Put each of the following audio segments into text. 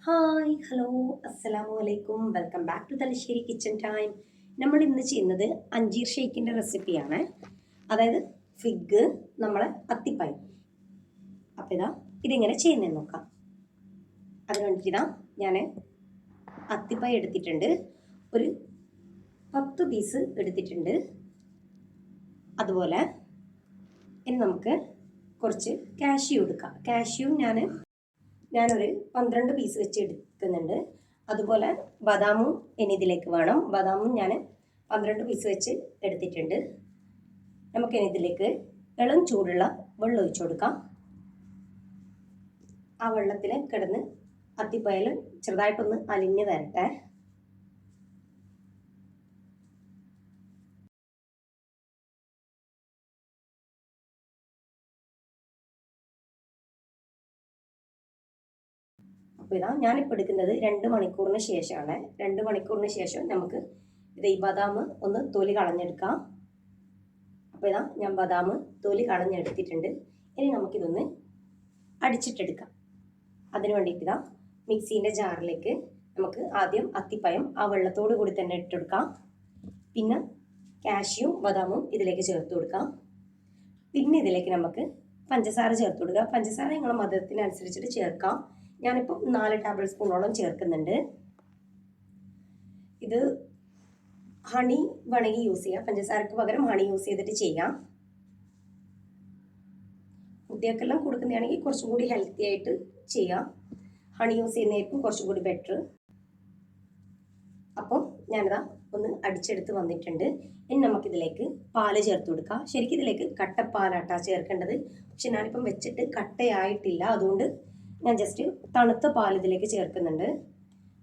Hi hello അസ്സലാമു അലൈക്കും welcome back to Thalassery kitchen time. നമ്മൾ ഇന്ന് ചെയ്യുന്നത് അഞ്ചീർ ഷേക്കിൻ്റെ റെസിപ്പിയാണ്. അതായത് ഫിഗ് നമ്മളെ അത്തിപ്പഴം. അപ്പോൾ ഇതിങ്ങനെ ചെയ്യുന്നതെന്ന് നോക്കാം. അതിന് വേണ്ടിയിട്ട് ഞാൻ അത്തിപ്പഴം എടുത്തിട്ടുണ്ട്. ഒരു 10 പീസ് എടുത്തിട്ടുണ്ട്. അതുപോലെ ഇനി നമുക്ക് കുറച്ച് കാഷ്യൂ എടുക്കാം. കാഷ്യൂ ഞാനൊരു 12 പീസ് വെച്ച് എടുക്കുന്നുണ്ട്. അതുപോലെ ബദാമും ഇനി ഇതിലേക്ക് വേണം. ബദാമും ഞാൻ 12 പീസ് വെച്ച് എടുത്തിട്ടുണ്ട്. നമുക്കിനി ഇതിലേക്ക് ഇളം ചൂടുള്ള വെള്ളം ഒഴിച്ചു കൊടുക്കാം. ആ വെള്ളത്തിൽ കിടന്ന് അത്തിപ്പഴം ചെറുതായിട്ടൊന്ന് അലിഞ്ഞ് വരട്ടെ. അപ്പോൾ ഞാനിപ്പോൾ എടുക്കുന്നത് 2 മണിക്കൂറിന് ശേഷമാണ്. 2 മണിക്കൂറിന് ശേഷം നമുക്ക് ഈ ബദാം ഒന്ന് തൊലി കളഞ്ഞെടുക്കാം. അപ്പോൾ ഞാൻ ബദാം തൊലി കളഞ്ഞെടുത്തിട്ടുണ്ട്. ഇനി നമുക്കിതൊന്ന് അടിച്ചിട്ടെടുക്കാം. അതിന് വേണ്ടിയിട്ട് മിക്സീൻ്റെ ജാറിലേക്ക് നമുക്ക് ആദ്യം അത്തിപ്പഴം ആ വെള്ളത്തോട് കൂടി തന്നെ ഇട്ടെടുക്കാം. പിന്നെ കാഷ്യും ബദാമും ഇതിലേക്ക് ചേർത്ത് കൊടുക്കാം. പിന്നെ ഇതിലേക്ക് നമുക്ക് പഞ്ചസാര ചേർത്ത് കൊടുക്കുക. പഞ്ചസാര നിങ്ങളുടെ മധുരത്തിനനുസരിച്ചിട്ട് ചേർക്കാം. ഞാനിപ്പോൾ 4 ടേബിൾ സ്പൂണോളം ചേർക്കുന്നുണ്ട്. ഇത് ഹണി വേണമെങ്കിൽ യൂസ് ചെയ്യാം. പഞ്ചസാരക്ക് പകരം ഹണി യൂസ് ചെയ്തിട്ട് ചെയ്യാം. കുട്ടികൾക്കെല്ലാം കൊടുക്കുന്നതാണെങ്കിൽ കുറച്ചും കൂടി ഹെൽത്തി ആയിട്ട് ചെയ്യാം. ഹണി യൂസ് ചെയ്യുന്നതായിരിക്കും കുറച്ചും കൂടി ബെറ്റർ. അപ്പോൾ ഞാനിതാ ഒന്ന് അടിച്ചെടുത്ത് വന്നിട്ടുണ്ട്. ഇനി നമുക്കിതിലേക്ക് പാല് ചേർത്ത് കൊടുക്കാം. ശരിക്കും ഇതിലേക്ക് കട്ടപ്പാലാട്ടാ ചേർക്കേണ്ടത്. പക്ഷെ ഞാനിപ്പം വെച്ചിട്ട് കട്ടയായിട്ടില്ല. അതുകൊണ്ട് ഞാൻ ജസ്റ്റ് തണുത്ത പാൽ ഇതിലേക്ക് ചേർക്കുന്നുണ്ട്.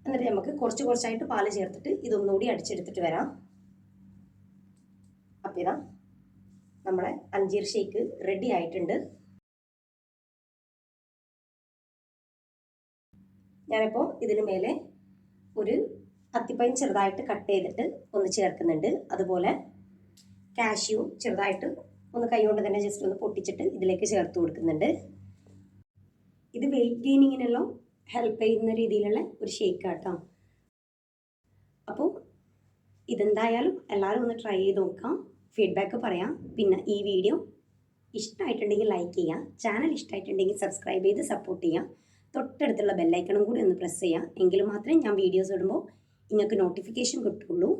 എന്നിട്ട് നമുക്ക് കുറച്ചായിട്ട് പാല് ചേർത്തിട്ട് ഇതൊന്നുകൂടി അടിച്ചെടുത്തിട്ട് വരാം. അപ്പോൾ നമ്മളെ അഞ്ചീർ ഷേക്ക് റെഡി ആയിട്ടുണ്ട്. ഞാനിപ്പോൾ ഇതിന് മേലെ ഒരു അത്തിപ്പഴം ചെറുതായിട്ട് കട്ട് ചെയ്തിട്ട് ഒന്ന് ചേർക്കുന്നുണ്ട്. അതുപോലെ കാഷ്യൂ ചെറുതായിട്ട് ഒന്ന് കൈ കൊണ്ട് തന്നെ ജസ്റ്റ് ഒന്ന് പൊട്ടിച്ചിട്ട് ഇതിലേക്ക് ചേർത്ത് കൊടുക്കുന്നുണ്ട്. ഇത് വെയിറ്റ് ഗെയിനിങ്ങിനെല്ലാം ഹെൽപ്പ് ചെയ്യുന്ന രീതിയിലുള്ള ഒരു ഷേക്കാട്ടോ. അപ്പോൾ ഇതെന്തായാലും എല്ലാവരും ഒന്ന് ട്രൈ ചെയ്ത് നോക്കാം. ഫീഡ്ബാക്ക് പറയാം. പിന്നെ ഈ വീഡിയോ ഇഷ്ടമായിട്ടുണ്ടെങ്കിൽ ലൈക്ക് ചെയ്യാം. ചാനൽ ഇഷ്ടമായിട്ടുണ്ടെങ്കിൽ സബ്സ്ക്രൈബ് ചെയ്ത് സപ്പോർട്ട് ചെയ്യാം. തൊട്ടടുത്തുള്ള ബെല്ലൈക്കണും കൂടി ഒന്ന് പ്രസ് ചെയ്യാം. എങ്കിൽ മാത്രമേ ഞാൻ വീഡിയോസ് ഇടുമ്പോൾ നിങ്ങൾക്ക് നോട്ടിഫിക്കേഷൻ കിട്ടുള്ളൂ.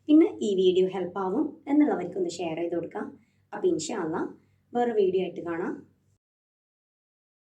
പിന്നെ ഈ വീഡിയോ ഹെൽപ്പ് ആവും എന്നുള്ളവർക്കൊന്ന് ഷെയർ ചെയ്ത് കൊടുക്കാം. അപ്പോൾ ഇൻഷാ അല്ലാഹ് വേറെ വീഡിയോ ആയിട്ട് കാണാം.